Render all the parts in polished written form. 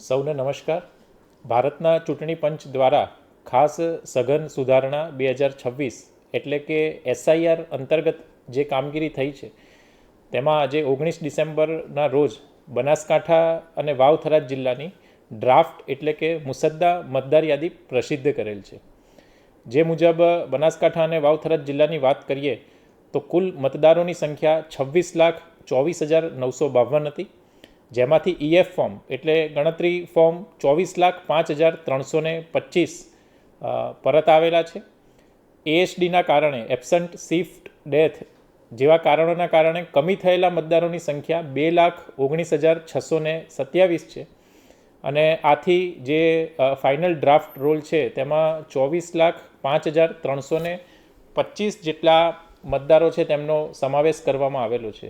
સૌને નમસ્કાર. ભારતના ચૂંટણી પંચ દ્વારા ખાસ સઘન સુધારણા 2026 એટલે કે એસઆઈઆર અંતર્ગત જે કામગીરી થઈ છે તેમાં આજે 19 ડિસેમ્બરના રોજ બનાસકાંઠા અને વાવ થરાદ જિલ્લાની ડ્રાફ્ટ એટલે કે મુસદ્દા મતદાર યાદી પ્રસિદ્ધ કરેલ છે. જે મુજબ બનાસકાંઠા અને વાવ થરાદ જિલ્લાની વાત કરીએ તો કુલ મતદારોની સંખ્યા 26,24,952 હતી, જેમાંથી ઈએફ ફોર્મ એટલે ગણતરી ફોર્મ 24,05,325 પરત આવેલા છે. એએસડીના કારણે એબસન્ટ, શિફ્ટ, ડેથ જેવા કારણોના કારણે કમી થયેલા મતદારોની સંખ્યા 2,19,627 છે અને આથી જે ફાઇનલ ડ્રાફ્ટ રોલ છે તેમાં 24,05,325 જેટલા મતદારો છે તેમનો સમાવેશ કરવામાં આવેલો છે.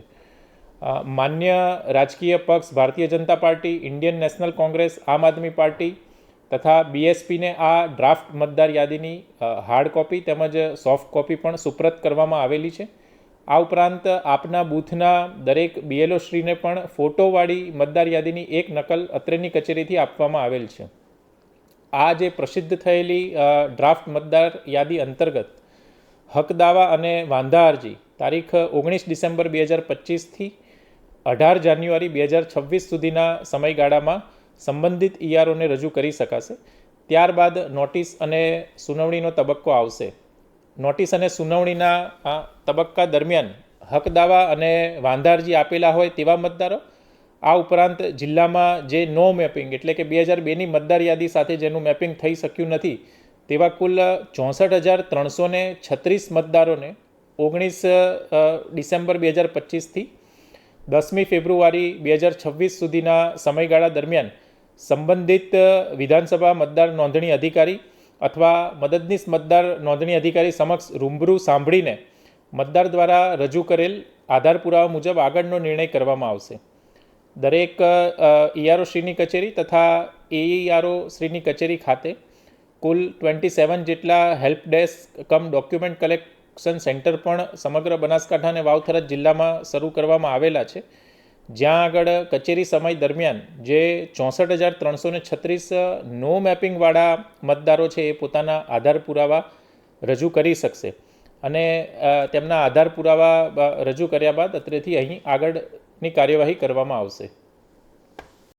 માન્ય રાજકીય પક્ષ Bharatiya Janata party, Indian National Congress, આમ આદમી પાર્ટી તથા બીએસપીને આ ડ્રાફ્ટ મતદાર યાદીની હાર્ડ કોપી તેમજ સોફ્ટ કોપી પણ સુપ્રત કરવામાં આવેલી છે. આ ઉપરાંત આપના બૂથના દરેક બીએલઓ શ્રીને પણ ફોટોવાળી મતદાર યાદીની એક નકલ અત્રેની કચેરીથી આપવામાં આવેલ છે. આ જે પ્રસિદ્ધ થયેલી ડ્રાફ્ટ મતદાર યાદી અંતર્ગત હક દાવા અને વાંધા અરજી તારીખ 19 ડિસેમ્બર 2025થી 18 જાન્યુઆરી 2026 સુધીના સમયગાળામાં સંબંધિત ઈઆરઓને રજૂ કરી શકાશે. ત્યારબાદ નોટિસ અને સુનાવણીનો તબક્કો આવશે. નોટિસ અને સુનાવણીના તબક્કા દરમિયાન હક દાવા અને વાંધા અરજી આપેલા હોય તેવા મતદારો, આ ઉપરાંત જિલ્લામાં જે નો મેપિંગ એટલે કે 2002ની મતદાર યાદી સાથે જેનું મેપિંગ થઈ શક્યું નથી તેવા કુલ 64,336 મતદારોને 19 ડિસેમ્બર 2025થી 10મી ફેબ્રુઆરી 2026 સુધીના સમયગાળા દરમિયાન સંબંધિત વિધાનસભા મતદાર નોંધણી અધિકારી અથવા મદદનીશ મતદાર નોંધણી અધિકારી સમક્ષ રૂબરૂ સાંભળીને મતદાર દ્વારા રજૂ કરેલ આધાર પુરાવા મુજબ આગળનો નિર્ણય કરવામાં આવશે. દરેક ઈઆરઓ શ્રીની કચેરી તથા એઈઆરઓ શ્રીની કચેરી ખાતે કુલ 27 જેટલા હેલ્પ ડેસ્ક કમ ડોક્યુમેન્ટ કલેક્શન સેન્ટર પણ સમગ્ર બનાસકાંઠા અને વાવ થરાદ જિલ્લામાં શરૂ કરવામાં આવેલા છે, જ્યાં આગળ કચેરી સમય દરમિયાન જે 64,336 નો મેપિંગવાળા મતદારો છે એ પોતાના આધાર પુરાવા રજૂ કરી શકશે અને તેમના આધાર પુરાવા રજૂ કર્યા બાદ અત્રેથી અહીં આગળની કાર્યવાહી કરવામાં આવશે.